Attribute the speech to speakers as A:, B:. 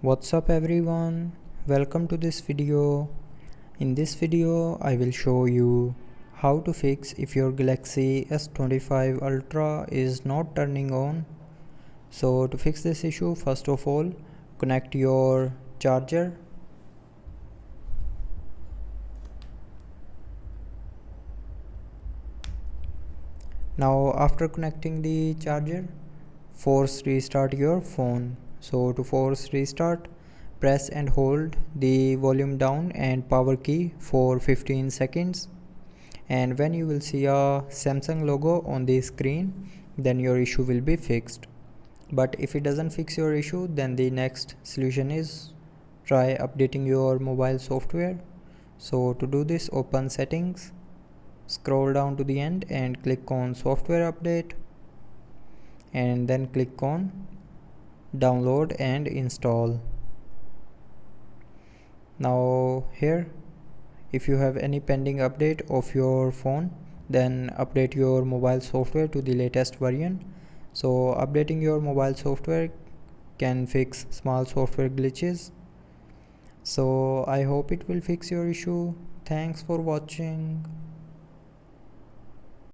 A: What's up everyone, welcome to this video. In this video I will show you how to fix if your Galaxy S25 Ultra is not turning on. So to fix this issue, first of all connect your charger. Now after connecting the charger, force restart your phone. So to force restart, press and hold the volume down and power key for 15 seconds. And when you will see a Samsung logo on the screen, then your issue will be fixed. But if it doesn't fix your issue, then the next solution is try updating your mobile software. So to do this, open settings, scroll down to the end and click on software update, and then click on download and install. Now here, if you have any pending update of your phone, then update your mobile software to the latest version. So updating your mobile software can fix small software glitches. So I hope it will fix your issue. Thanks for watching.